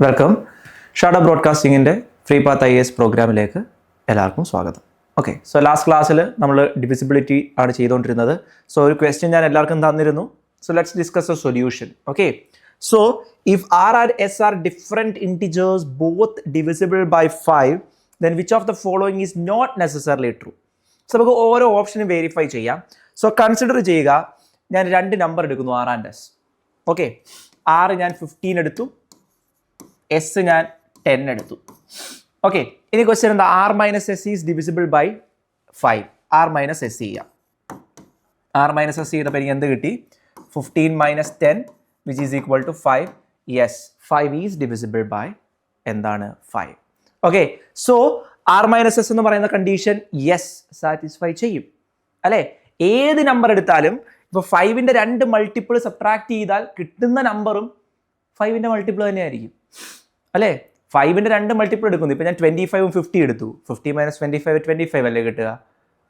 Welcome. ഷാഡ ബ്രോഡ്കാസ്റ്റിങ്ങിൻ്റെ free path IAS പ്രോഗ്രാമിലേക്ക് എല്ലാവർക്കും സ്വാഗതം. ഓക്കെ, സോ ലാസ്റ്റ് ക്ലാസ്സിൽ നമ്മൾ ഡിവിസിബിലിറ്റി ആണ് ചെയ്തുകൊണ്ടിരുന്നത്. സോ ഒരു ക്വസ്റ്റ്യൻ ഞാൻ എല്ലാവർക്കും തന്നിരുന്നു. So let's discuss A solution. Okay, so if R and S are different integers both divisible by 5, then which of the following is not necessarily true? So നമുക്ക് ഓരോ ഓപ്ഷനും വെരിഫൈ ചെയ്യാം. സോ കൺസിഡർ ചെയ്യുക, ഞാൻ രണ്ട് നമ്പർ എടുക്കുന്നു, R and S. Okay, R ഞാൻ 15 എടുത്തു, S ഞാൻ 10 എടുത്തു. ഓക്കെ, ഇനി ക്വസ്റ്റ്യൻ എന്താ? R minus S is divisible by 5. R minus S ചെയ്യാം. R minus S ചെയ്തപ്പോൾ എനിക്ക് എന്ത് കിട്ടി? 15 minus 10 which is equal to 5. Yes, 5 is divisible by എന്താണ്? 5. Okay, so R minus S എന്ന് പറയുന്ന കണ്ടീഷൻ യെസ് സാറ്റിസ്ഫൈ ചെയ്യും അല്ലേ? ഏത് നമ്പർ എടുത്താലും ഇപ്പോൾ 5ന്റെ രണ്ട് മൾട്ടിപ്പിൾ സബ്ട്രാക്ട് ചെയ്താൽ കിട്ടുന്ന നമ്പറും 5ന്റെ മൾട്ടിപ്പിൾ തന്നെയായിരിക്കും അല്ലേ? 5ന്റെ രണ്ട് മൾട്ടിപ്പിൾ എടുക്കുന്നു. ഇപ്പോൾ ഞാൻ 25ഉം 50 എടുത്തു. 50 മൈനസ് 25 25 അല്ലേ കിട്ടുക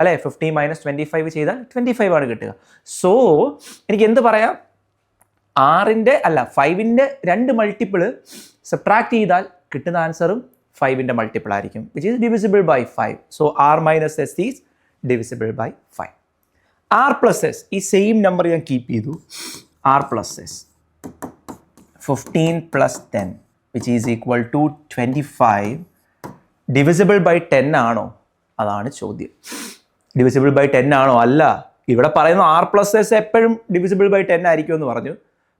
അല്ലേ? 50 മൈനസ് 25 ചെയ്താൽ 25 ആണ് കിട്ടുക. സോ എനിക്ക് എന്ത് പറയാം? 5ന്റെ രണ്ട് മൾട്ടിപ്പിൾ സബ്ട്രാക്ട് ചെയ്താൽ കിട്ടുന്ന ആൻസറും 5ന്റെ മൾട്ടിപ്പിൾ ആയിരിക്കും, which is divisible by 5. So R minus S is divisible by 5. R plus S, ഈ സെയിം നമ്പർ ഞാൻ കീപ്പ് ചെയ്തു. R plus S 15 plus 10 which is equal to 25 divisible by 10 ആണോ? അതാണ് ചോദ്യം. ഡിവിസിബിൾ ബൈ 10 ആണോ? അല്ല. ഇവിടെ പറയുന്ന R പ്ലസ് എസ് എപ്പോഴും ഡിവിസിബിൾ ബൈ 10 ആയിരിക്കും എന്ന് പറഞ്ഞു.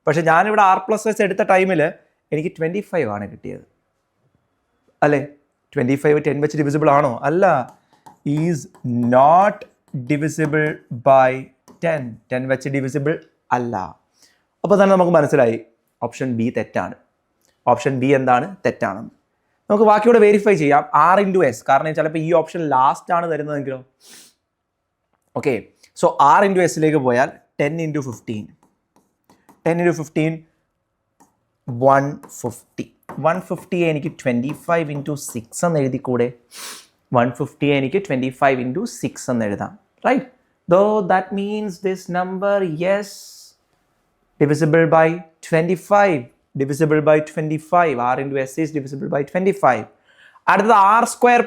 പക്ഷെ ഞാനിവിടെ R പ്ലസ് എസ് എടുത്ത ടൈമിൽ എനിക്ക് 25 ആണ് കിട്ടിയത് അല്ലേ? 25 10 വെച്ച് ഡിവിസിബിൾ ആണോ? അല്ല. ഈസ് നോട്ട് ഡിവിസിബിൾ ബൈ 10 വെച്ച് ഡിവിസിബിൾ അല്ല. അപ്പോൾ തന്നെ നമുക്ക് മനസ്സിലായി ഓപ്ഷൻ ബി തെറ്റാണ്. ഓപ്ഷൻ ബി എന്താണ്? തെറ്റാണെന്ന്. നമുക്ക് ബാക്കിയോടെ വെരിഫൈ ചെയ്യാം. R ഇൻറ്റു S, കാരണം ചിലപ്പോൾ ഈ ഓപ്ഷൻ ലാസ്റ്റ് ആണ് തരുന്നതെങ്കിലോ? ഓക്കെ, സോ R ഇൻറ്റു എസിലേക്ക് പോയാൽ 10 ഇൻറ്റു 15 150 എനിക്ക് 25 ഇൻറ്റു 6 എന്ന് എഴുതിക്കൂടെ? 150 എനിക്ക് 25 ഇൻറ്റു 6 എന്ന് എഴുതാം, right? Though that means this number is divisible by 25. divisible by 25. R into S is divisible by 25. അടുത്തത് R square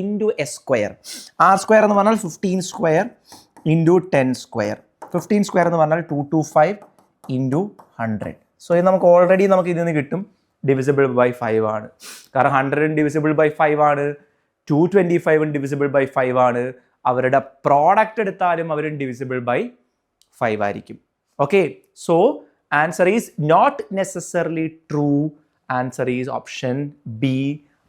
into S square. R square എന്ന് പറഞ്ഞാൽ 15 square into 10 square. 15 square എന്ന് പറഞ്ഞാൽ 225 into 100. സോ ഇത് നമുക്ക് already നമുക്ക് ഇതിൽ നിന്ന് കിട്ടും divisible by 5 ആണ്. കാരണം 100 divisible by 5 ആണ്, 225 divisible by 5 ആണ്. അവരുടെ പ്രോഡക്റ്റ് എടുത്താലും അവർ divisible by 5 ആയിരിക്കും. Okay, so answer is not necessarily true. Answer is option B.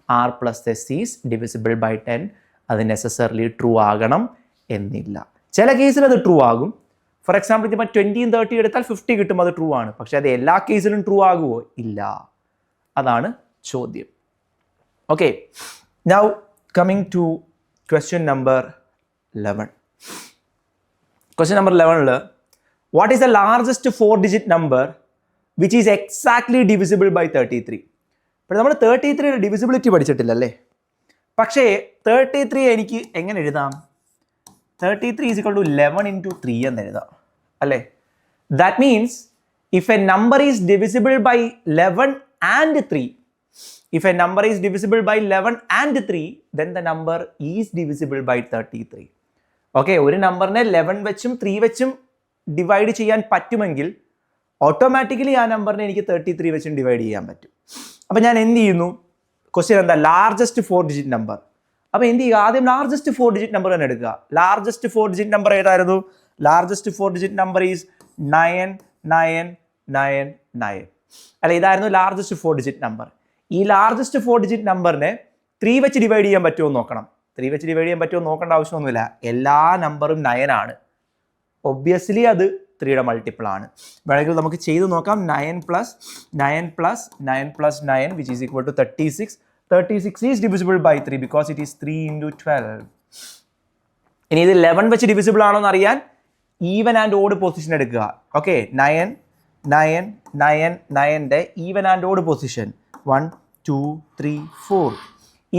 R plus S is divisible by 10. അത് necessarily true ആകണം എന്നില്ല. ചില കേസിൽ അത് ട്രൂ ആകും. ഫോർ എക്സാമ്പിൾ ഇപ്പോൾ 20 30 എടുത്താൽ 50 കിട്ടും, അത് ട്രൂ ആണ്. പക്ഷെ അത് എല്ലാ കേസിലും ട്രൂ ആകുമോ? ഇല്ല. അതാണ് ചോദ്യം. Okay, now coming to question number 11. Question number 11ൽ what is the largest 4-digit number which is exactly divisible by 33? ഇപ്പോൾ നമ്മൾ 33യുടെ ഡിവിസിബിലിറ്റി പഠിച്ചിട്ടില്ലല്ലേ? പക്ഷേ 33 എനിക്ക് എങ്ങനെ എഴുതാം? 33 is equal to 11 into 3 എന്ന് എഴുതാം അല്ലേ? That means if a number is divisible by 11 and 3, if a number is divisible by 11 and 3, then the number is divisible by 33. Okay, ഒരു നമ്പറിനെ 11 വെച്ചും 3 വെച്ചും ഡിവൈഡ് ചെയ്യാൻ പറ്റുമെങ്കിൽ ഓട്ടോമാറ്റിക്കലി ആ നമ്പറിനെ എനിക്ക് 33 വെച്ചും ഡിവൈഡ് ചെയ്യാൻ പറ്റും. അപ്പോൾ ഞാൻ എന്ത് ചെയ്യുന്നു? ക്വസ്റ്റ്യൻ എന്താ? Largest 4-digit number. അപ്പോൾ എന്ത് ചെയ്യുക? ആദ്യം ലാർജസ്റ്റ് 4-digit നമ്പർ തന്നെ എടുക്കുക. ലാർജസ്റ്റ് 4-digit നമ്പർ ഏതായിരുന്നു? Largest 4-digit number is 9999. അല്ല, ഇതായിരുന്നു ലാർജസ്റ്റ് 4-digit നമ്പർ. ഈ ലാർജസ്റ്റ് 4-digit നമ്പറിനെ 3 വെച്ച് ഡിവൈഡ് ചെയ്യാൻ പറ്റുമോ എന്ന് നോക്കണം. 3 വെച്ച് ഡിവൈഡ് ചെയ്യാൻ പറ്റുമോ നോക്കേണ്ട ആവശ്യമൊന്നുമില്ല. എല്ലാ നമ്പറും 9 ആണ്. ഒബ്വിയസ്ലി അത് 3യുടെ മൾട്ടിപ്പിൾ ആണ്. വേണമെങ്കിൽ നമുക്ക് ചെയ്ത് നോക്കാം. 9 plus 9 which is equal to 36. 36 is divisible by 3 because it is 3 into 12. ഇനി ഇത് 11 വെച്ച് ഡിവിസിബിൾ ആണോ എന്ന് അറിയാൻ ഈവൻ ആൻഡ് ഓഡ് പൊസിഷൻ എടുക്കുക. ഓക്കെ, 9ന്റെ even and odd position 1 2 3 4.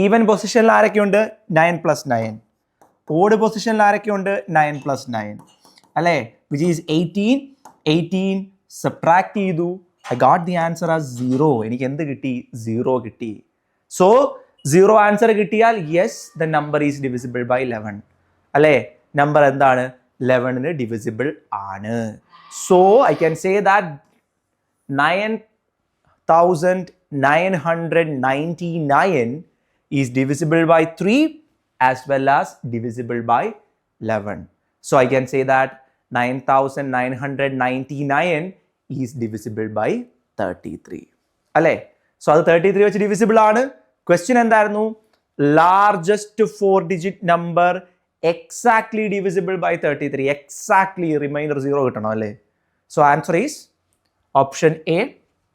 Even പൊസിഷനിൽ ആരൊക്കെയുണ്ട്? 9 plus 9. ഓഡ് പൊസിഷനിൽ ആരൊക്കെയുണ്ട്? 9 plus 9 അല്ലേ? വിച്ച് ഈസ് 18 സബ്ട്രാക്ട് ചെയ്തു I got the answer as 0. എനിക്ക് എന്ത് കിട്ടി? 0 കിട്ടി. So 0 ആൻസർ കിട്ടിയാൽ yes, the number is divisible by 11. അല്ലേ? നമ്പർ എന്താണ്? 11ന് divisible ആണ്. So I can say that 9,999 is divisible by 3 as well as divisible by 11. So I can say that 9,999 is divisible by 33. അല്ലേ? So അത് 33 വെച്ച് divisible ആണ്. Question എന്തായിരുന്നു? Largest 4-digit number exactly divisible by 33. Exactly remainder 0 കിട്ടണം അല്ലേ? So answer is option A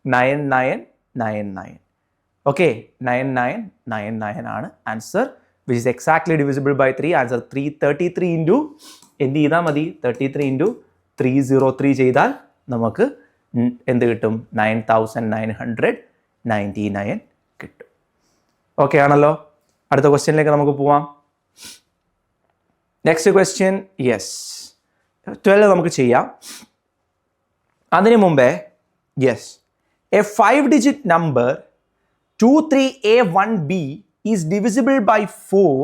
9999. Okay, 9999 ആണ് answer, which is exactly divisible by 3. Answer 333 into എന്ത് ചെയ്താൽ മതി? 33 ഇൻറ്റു 303 ചെയ്താൽ നമുക്ക് എന്ത് കിട്ടും? 9,999 കിട്ടും. ഓക്കെ ആണല്ലോ. അടുത്ത ക്വസ്റ്റ്യനിലേക്ക് നമുക്ക് പോവാം. നെക്സ്റ്റ് ക്വസ്റ്റ്യൻ, യെസ് 12 നമുക്ക് ചെയ്യാം. അതിനു മുമ്പേ yes, A 5-digit number 23A1B is divisible by 4.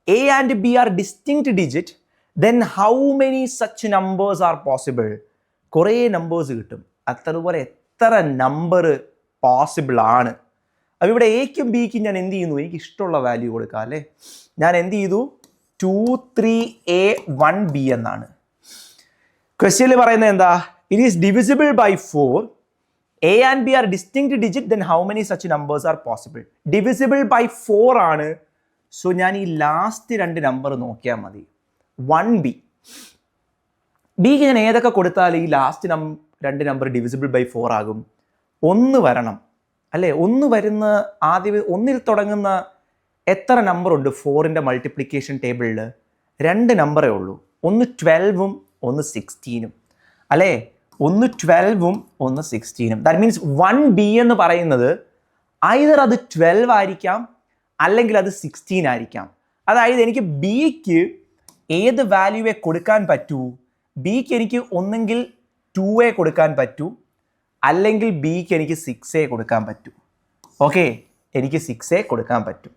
A and B are distinct digit. Then how many such numbers are possible? കുറേ നമ്പേഴ്സ് കിട്ടും. അതുപോലെ എത്ര നമ്പർ പോസിബിൾ ആണ്? അപ്പോൾ ഇവിടെ എക്കും ബിക്കും ഞാൻ എന്ത് ചെയ്യുന്നു? എനിക്ക് ഇഷ്ടമുള്ള വാല്യൂ കൊടുക്കാം അല്ലേ? ഞാൻ എന്ത് ചെയ്തു? 23A1B എന്നാണ്. ക്വസ്റ്റ്യനിൽ പറയുന്നത് എന്താ? It is divisible by 4. A and B are distinct digit. Then how many such numbers are possible? Divisible by 4 ആണ്. സോ ഞാൻ ഈ ലാസ്റ്റ് 2 നമ്പർ നോക്കിയാൽ മതി. 1B. ബിക്ക് ഞാൻ ഏതൊക്കെ കൊടുത്താൽ ഈ ലാസ്റ്റ് 2 നമ്പർ ഡിവിസിബിൾ ബൈ 4 ആകും? 1 വരണം അല്ലേ? 1 വരുന്ന ആദ്യം 1ൽ തുടങ്ങുന്ന എത്ര നമ്പർ ഉണ്ട് 4ൻ്റെ മൾട്ടിപ്ലിക്കേഷൻ ടേബിളിൽ? 2 നമ്പറേ ഉള്ളൂ. ഒന്ന് 12ഉം ഒന്ന് 16ഉം അല്ലേ? ഒന്ന് 12ഉം ഒന്ന് 16ഉം. ദാറ്റ് മീൻസ് 1B എന്ന് പറയുന്നത് ഐദർ അത് 12 ആയിരിക്കാം അല്ലെങ്കിൽ അത് 16 ആയിരിക്കാം. അതായത് എനിക്ക് ബിക്ക് ഏത് വാല്യൂവെ കൊടുക്കാൻ പറ്റൂ? ബിക്ക് എനിക്ക് ഒന്നെങ്കിൽ 2A കൊടുക്കാൻ പറ്റൂ, അല്ലെങ്കിൽ ബിക്ക് എനിക്ക് 6A കൊടുക്കാൻ പറ്റൂ. ഓക്കെ, എനിക്ക് 6A കൊടുക്കാൻ പറ്റും.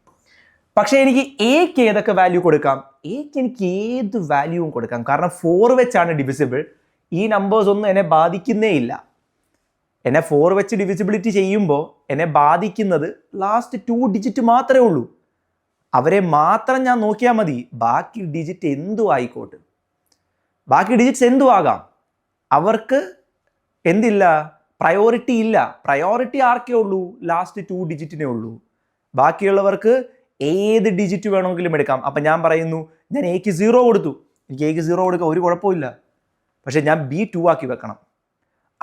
പക്ഷേ എനിക്ക് എക്ക് ഏതൊക്കെ വാല്യൂ കൊടുക്കാം? എക്ക് എനിക്ക് ഏത് വാല്യൂവും കൊടുക്കാം. കാരണം 4 വെച്ചാണ് ഡിവിസിബിൾ. ഈ നമ്പേഴ്സ് ഒന്നും എന്നെ ബാധിക്കുന്നേ ഇല്ല. എന്നെ 4 വെച്ച് ഡിവിസിബിലിറ്റി ചെയ്യുമ്പോൾ എന്നെ ബാധിക്കുന്നത് ലാസ്റ്റ് 2 ഡിജിറ്റ് മാത്രമേ ഉള്ളൂ. അവരെ മാത്രം ഞാൻ നോക്കിയാൽ മതി. ബാക്കി ഡിജിറ്റ് എന്തും ആയിക്കോട്ടെ, ബാക്കി ഡിജിറ്റ്സ് എന്തും ആകാം. അവർക്ക് എന്തില്ല? പ്രയോറിറ്റി ഇല്ല. പ്രയോറിറ്റി ആർക്കേ ഉള്ളൂ? ലാസ്റ്റ് 2 ഡിജിറ്റിനേ ഉള്ളൂ. ബാക്കിയുള്ളവർക്ക് ഏത് ഡിജിറ്റ് വേണമെങ്കിലും എടുക്കാം. അപ്പം ഞാൻ പറയുന്നു, ഞാൻ എക്ക് 0 കൊടുത്തു, എനിക്ക് എക്ക് 0 കൊടുക്കാം, ഒരു കുഴപ്പമില്ല. പക്ഷെ ഞാൻ B 2 ആക്കി വെക്കണം.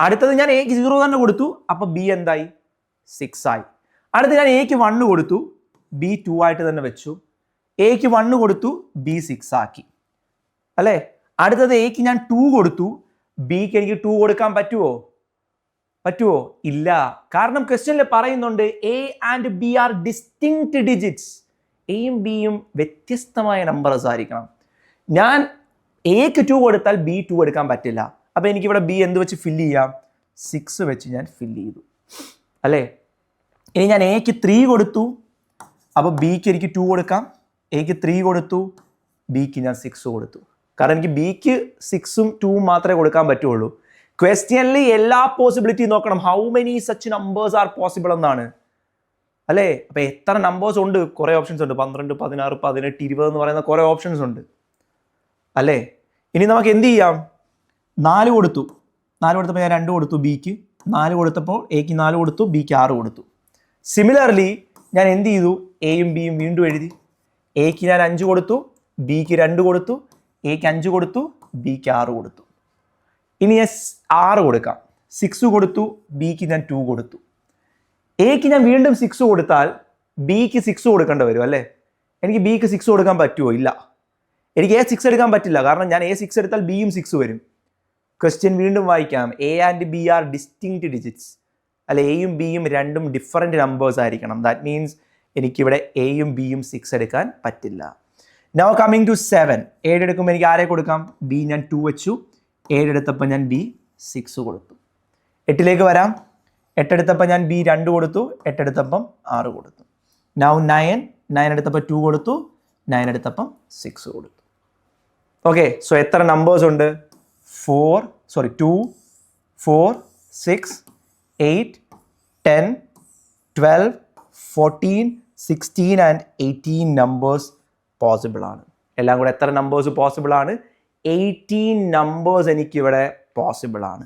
അടുത്തത് ഞാൻ എക്ക് 0 തന്നെ കൊടുത്തു, അപ്പോൾ B എന്തായി? 6 ആയി. അടുത്ത് ഞാൻ എക്ക് 1 കൊടുത്തു, B 2 ആയിട്ട് തന്നെ വെച്ചു. എക്ക് 1 കൊടുത്തു, B 6 ആക്കി അല്ലേ? അടുത്തത് എക്ക് ഞാൻ 2 കൊടുത്തു, ബിക്ക് എനിക്ക് 2 കൊടുക്കാൻ പറ്റുമോ? ഇല്ല. കാരണം ക്വസ്റ്റ്യനിൽ പറയുന്നുണ്ട് A and B are distinct digits. എയും ബിയും വ്യത്യസ്തമായ നമ്പേഴ്സ് ആയിരിക്കണം. ഞാൻ എക്ക് 2 കൊടുത്താൽ B 2 എടുക്കാൻ പറ്റില്ല. അപ്പോൾ എനിക്കിവിടെ B എന്ത് വെച്ച് ഫില്ല് ചെയ്യാം? 6 വെച്ച് ഞാൻ ഫില്ല് ചെയ്തു അല്ലേ? ഇനി ഞാൻ എക്ക് 3 കൊടുത്തു, അപ്പോൾ ബിക്ക് എനിക്ക് 2 കൊടുക്കാം. എക്ക് 3 കൊടുത്തു, ബിക്ക് ഞാൻ 6 കൊടുത്തു. കാരണം എനിക്ക് ബിക്ക് 6ഉം 2ഉം മാത്രമേ കൊടുക്കാൻ പറ്റുള്ളൂ. ക്വസ്റ്റ്യനിൽ എല്ലാ പോസിബിലിറ്റി നോക്കണം. How many such numbers are possible എന്നാണ് അല്ലേ? അപ്പോൾ എത്ര നമ്പേഴ്സ് ഉണ്ട്? കുറേ ഓപ്ഷൻസ് ഉണ്ട്. 12, 16, 18, 20 എന്ന് പറയുന്ന കുറേ ഓപ്ഷൻസ് ഉണ്ട് അല്ലേ? ഇനി നമുക്ക് എന്ത് ചെയ്യാം? 4 കൊടുത്തു. 4 കൊടുത്തപ്പോൾ ഞാൻ 2 കൊടുത്തു ബിക്ക്. 4 കൊടുത്തപ്പോൾ എക്ക് 4 കൊടുത്തു, ബിക്ക് 6 കൊടുത്തു. സിമിലർലി ഞാൻ എന്ത് ചെയ്തു? എയും ബിയും വീണ്ടും എഴുതി. എക്ക് ഞാൻ 5 കൊടുത്തു, ബിക്ക് 2 കൊടുത്തു, എക്ക് 5 കൊടുത്തു, ബിക്ക് 6 കൊടുത്തു. ഇനി ഞാൻ 6 കൊടുക്കാം. 6 കൊടുത്തു, ബിക്ക് ഞാൻ 2 കൊടുത്തു. എക്ക് ഞാൻ വീണ്ടും 6 കൊടുത്താൽ ബിക്ക് 6 കൊടുക്കേണ്ടി വരും അല്ലേ? എനിക്ക് ബിക്ക് 6 കൊടുക്കാൻ പറ്റുമോ? ഇല്ല. എനിക്ക് A 6 എടുക്കാൻ പറ്റില്ല. കാരണം ഞാൻ A 6 എടുത്താൽ ബിയും 6 വരും. ക്വസ്റ്റ്യൻ വീണ്ടും വായിക്കാം. A and B are distinct digits അല്ലെ? എയും ബിയും രണ്ടും ഡിഫറെൻറ്റ് നമ്പേഴ്സ് ആയിരിക്കണം. ദാറ്റ് മീൻസ് എനിക്കിവിടെ എയും ബിയും 6 എടുക്കാൻ പറ്റില്ല. Now coming to 7. 7 എടുക്കുമ്പോൾ എനിക്ക് ആരെ കൊടുക്കാം? ബി ഞാൻ 2 വെച്ചു. 7 എടുത്തപ്പോൾ ഞാൻ B 6 കൊടുത്തു. 8ലേക്ക് വരാം. 8 എടുത്തപ്പോൾ ഞാൻ ബി 2 കൊടുത്തു, 8 എടുത്തപ്പം 6 കൊടുത്തു. നൗ 9 എടുത്തപ്പോൾ 2 കൊടുത്തു, 9 എടുത്തപ്പം 6 കൊടുത്തു. ഓക്കെ, സോ എത്ര നമ്പേഴ്സ് ഉണ്ട്? 2, 4, 6, 8, 10, 12, 14, 16 ആൻഡ് 18 നമ്പേഴ്സ് പോസിബിൾ ആണ്. എല്ലാം കൂടെ എത്ര നമ്പേഴ്സ് പോസിബിൾ ആണ്? 18 നമ്പേഴ്സ് എനിക്കിവിടെ പോസിബിൾ ആണ്.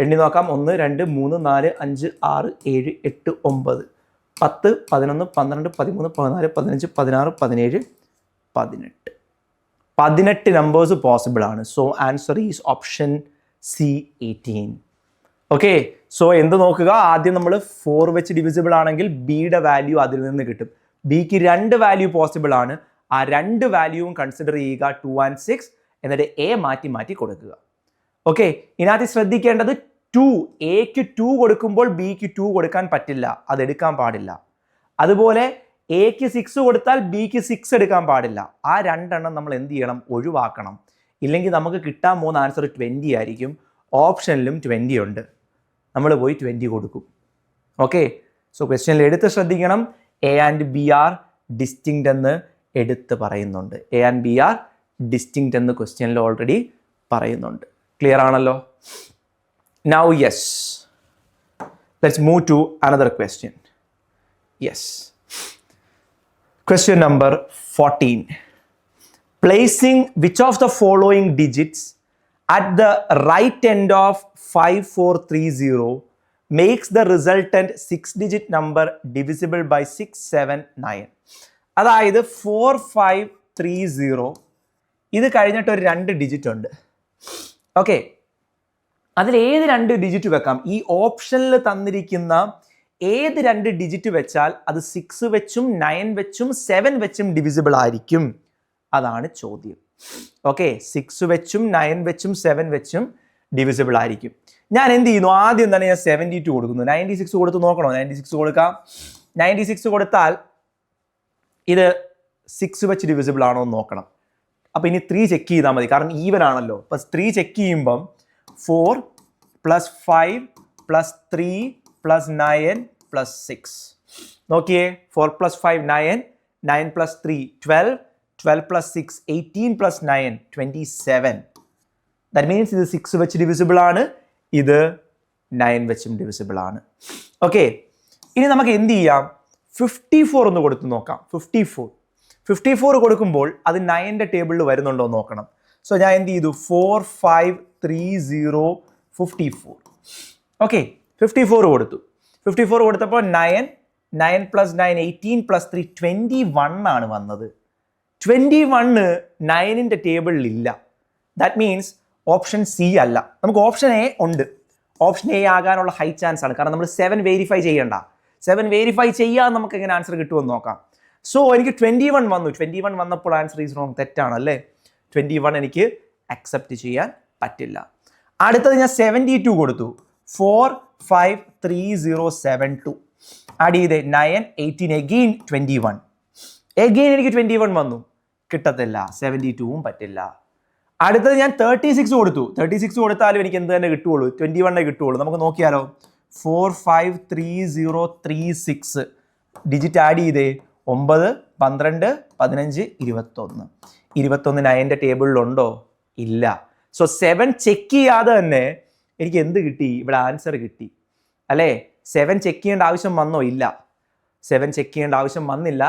എണ്ണി നോക്കാം. 1, 2, 3, 4, 5, 6, 7, 8, 9, 10, 11, 12, 13, 14, 15, 16, 17, 18. 18 നമ്പേഴ്സ് പോസിബിൾ ആണ്. So answer is option C 18. Okay, so എന്ത് നോക്കുക, ആദ്യം നമ്മൾ 4 വെച്ച് ഡിവിസിബിൾ ആണെങ്കിൽ ബിയുടെ വാല്യൂ അതിൽ നിന്ന് കിട്ടും. ബിക്ക് 2 വാല്യൂ പോസിബിൾ ആണ്. ആ 2 വാല്യൂവും കൺസിഡർ ചെയ്യുക, 2 and 6. എന്നിട്ട് എ മാറ്റി മാറ്റി കൊടുക്കുക. ഓക്കെ, ഇതിനകത്ത് ശ്രദ്ധിക്കേണ്ടത് 2, എക്ക് 2 കൊടുക്കുമ്പോൾ ബിക്ക് 2 കൊടുക്കാൻ പറ്റില്ല, അതെടുക്കാൻ പാടില്ല. അതുപോലെ എക്ക് 6 കൊടുത്താൽ ബിക്ക് 6 എടുക്കാൻ പാടില്ല. ആ 2 എണ്ണം നമ്മൾ എന്ത് ചെയ്യണം? ഒഴിവാക്കണം. ഇല്ലെങ്കിൽ നമുക്ക് കിട്ടാൻ പോകുന്ന ആൻസർ 20 ആയിരിക്കും. ഓപ്ഷനിലും 20 ഉണ്ട്, നമ്മൾ പോയി 20 കൊടുക്കും. ഓക്കെ, സോ ക്വസ്റ്റ്യനിൽ എടുത്ത് ശ്രദ്ധിക്കണം, A and B are distinct എന്ന് എടുത്ത് പറയുന്നുണ്ട്. A and B are distinct എന്ന് ക്വസ്റ്റ്യനിൽ ഓൾറെഡി പറയുന്നുണ്ട്. ക്ലിയർ ആണല്ലോ? Now yes, let's move to another question. Yes, question number 14. Placing which of the following digits at the right end of 5430 makes the resultant 6-digit number divisible by 679. അതായത് 4530 ഇത് കഴിഞ്ഞിട്ട് ഒരു 2 digit ഉണ്ട്. Okay, അതിൽ ഏത് 2 digit വെക്കാം? ഈ ഓപ്ഷനിൽ തന്നിരിക്കുന്ന ഏത് 2 ഡിജിറ്റ് വെച്ചാൽ അത് 6 വെച്ചും 9 വെച്ചും 7 വെച്ചും ഡിവിസിബിൾ ആയിരിക്കും? അതാണ് ചോദ്യം. ഓക്കെ, 6 വെച്ചും 9 വെച്ചും 7 വെച്ചും ഡിവിസിബിൾ ആയിരിക്കും. ഞാൻ എന്ത് ചെയ്യുന്നു? ആദ്യം തന്നെ ഞാൻ 72 കൊടുക്കുന്നു. 96 കൊടുത്ത് നോക്കണോ? 96 കൊടുക്കാം. 96 കൊടുത്താൽ ഇത് 6 വെച്ച് ഡിവിസിബിൾ ആണോ എന്ന് നോക്കണം. അപ്പോൾ ഇനി 3 ചെക്ക് ചെയ്താൽ മതി, കാരണം ഈവൻ ആണല്ലോ. അപ്പോൾ 3 ചെക്ക് ചെയ്യുമ്പം 4 + 5 + 3 + 9 + 6. നോക്കിയേ, 4 + 5 9, 9 + 3 12, 12 + 6 18 + 9 27. ദാറ്റ് മീൻസ് ഇത് 6 വെച്ച് ഡിവിസിബിൾ ആണ്, ഇത് 9 വെച്ചും ഡിവിസിബിൾ ആണ്. ഓക്കെ, ഇനി നമുക്ക് എന്ത് ചെയ്യാം? 54 ഒന്ന് കൊടുത്ത് നോക്കാം. 54 കൊടുക്കുമ്പോൾ അത് 9ന്റെ ടേബിളിൽ വരുന്നുണ്ടോ എന്ന് നോക്കണം. സോ ഞാൻ എന്ത് ചെയ്തു? 4 5 3 0 54. ഓക്കെ, 54 കൊടുത്തു. 54 കൊടുത്തപ്പോൾ 9 9 + 9 18 + 3 21 ആണ് വന്നത്. 21 9ന്റെ ടേബിളിൽ ഇല്ല. ദാറ്റ് മീൻസ് ഓപ്ഷൻ സി അല്ല. നമുക്ക് ഓപ്ഷൻ എ ഉണ്ട്. ഓപ്ഷൻ എ ആകാനുള്ള ഹൈ ചാൻസ് ആണ്, കാരണം നമ്മൾ 7 വെരിഫൈ ചെയ്യണ്ട. 7 വെരിഫൈ ചെയ്യാതെ നമുക്ക് എങ്ങനെ ആൻസർ കിട്ടുമെന്ന് നോക്കാം. സോ എനിക്ക് 21 വന്നു. 21 വന്നപ്പോൾ ആൻസർ ഈസ് റോങ്, തെറ്റാണ് അല്ലേ? 21 എനിക്ക് അക്സെപ്റ്റ് ചെയ്യാൻ പറ്റില്ല. അടുത്തത് ഞാൻ 72 കൊടുത്തു. 4 5 3 0 7 2 ആഡ് ചെയ്തേ 9 18 അഗെയിൻ 21. അഗെയിൻ എനിക്ക് 21 വന്നു, കിട്ടത്തില്ല. 72ഉം പറ്റില്ല. അടുത്തത് ഞാൻ 36 കൊടുത്തു. 36 കൊടുത്താലും എനിക്ക് എന്ത് തന്നെ കിട്ടുള്ളൂ? 21 കിട്ടുള്ളൂ. നമുക്ക് നോക്കിയാലോ? 4 5 3 0 3 6 ഡിജിറ്റ് ആഡ് ചെയ്തേ 9 12 15 21. 21 9ന്റെ ടേബിളിലുണ്ടോ? ഇല്ല. സോ 7 ചെക്ക് ചെയ്യാതെ തന്നെ എനിക്ക് എന്ത് കിട്ടി? ഇവിടെ ആൻസർ കിട്ടി അല്ലേ? 7 ചെക്ക് ചെയ്യേണ്ട ആവശ്യം വന്നോ? ഇല്ല, 7 ചെക്ക് ചെയ്യേണ്ട ആവശ്യം വന്നില്ല.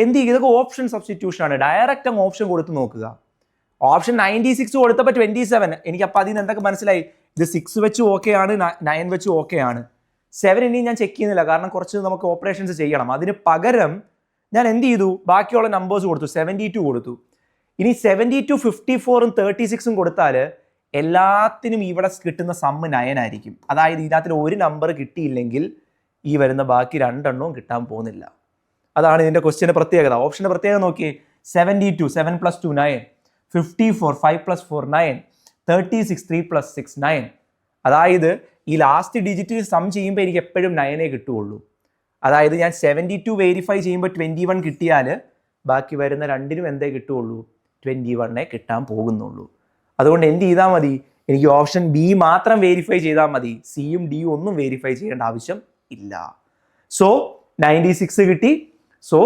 എന്ത് ചെയ്യും? ഇതൊക്കെ ഓപ്ഷൻ സബ്സ്റ്റിറ്റ്യൂഷൻ ആണ്. ഡയറക്റ്റ് അങ്ങ് ഓപ്ഷൻ കൊടുത്ത് നോക്കുക. ഓപ്ഷൻ 96 കൊടുത്തപ്പോൾ 27. എനിക്ക് അപ്പോൾ അതിൽ നിന്ന് എന്തൊക്കെ മനസ്സിലായി? ഇത് 6 വെച്ച് ഓക്കെ ആണ്, 9 വെച്ച് ഓക്കെ ആണ്. 7 ഇനി ഞാൻ ചെക്ക് ചെയ്യുന്നില്ല, കാരണം കുറച്ച് നമുക്ക് ഓപ്പറേഷൻസ് ചെയ്യണം. അതിന് പകരം ഞാൻ എന്ത് ചെയ്തു? ബാക്കിയുള്ള നമ്പേഴ്സ് കൊടുത്തു. 72 കൊടുത്തു. ഇനി 72 54ഉം 36ഉം കൊടുത്താൽ എല്ലാത്തിനും ഇവിടെ കിട്ടുന്ന സമ്മ് 9 ആയിരിക്കും. അതായത് ഇതിനകത്തിൽ ഒരു നമ്പർ കിട്ടിയില്ലെങ്കിൽ ഈ വരുന്ന ബാക്കി 2 എണ്ണവും കിട്ടാൻ പോകുന്നില്ല. അതാണ് ഇതിൻ്റെ ക്വസ്റ്റ്യൻ്റെ പ്രത്യേകത. ഓപ്ഷൻ്റെ പ്രത്യേകത നോക്കിയേ. 72 7 + 2 9, 54 5 + 4 9, 36 3 + 6 9. അതായത് ഈ ലാസ്റ്റ് ഡിജിറ്റ് സം ചെയ്യുമ്പോൾ എനിക്ക് എപ്പോഴും 9 കിട്ടുകയുള്ളൂ. അതായത് ഞാൻ 72 വെരിഫൈ ചെയ്യുമ്പോൾ 21 കിട്ടിയാൽ ബാക്കി വരുന്ന 2നും എന്തേ കിട്ടുകയുള്ളൂ? 21 കിട്ടാൻ പോകുന്നുള്ളൂ. അതുകൊണ്ട് എന്ത് ചെയ്താൽ മതി? എനിക്ക് ഓപ്ഷൻ ബി മാത്രം വെരിഫൈ ചെയ്താൽ മതി, സിയും ഡിയും ഒന്നും വെരിഫൈ ചെയ്യേണ്ട ആവശ്യം ഇല്ല. സോ 96 കിട്ടി. So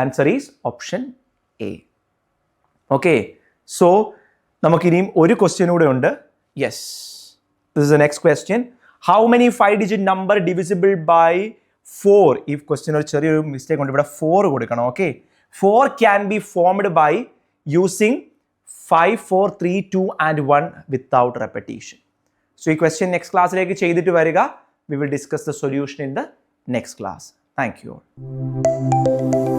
answer is option A. Okay, so നമുക്കിനിയും ഒരു ക്വസ്റ്റ്യൻ കൂടെ ഉണ്ട്. Yes, this is the next question. How many 5-digit number divisible by 4? ഈ ക്വസ്റ്റ്യൻ ഒരു ചെറിയൊരു മിസ്റ്റേക്ക് ഉണ്ട്, ഇവിടെ 4 കൊടുക്കണം. Okay, 4 can be formed by using 5, 4, 3, 2 and 1 without repetition. So ഈ ക്വസ്റ്റ്യൻ നെക്സ്റ്റ് ക്ലാസ്സിലേക്ക് ചെയ്തിട്ട് വരിക. We will discuss the solution in the next class. Thank you all.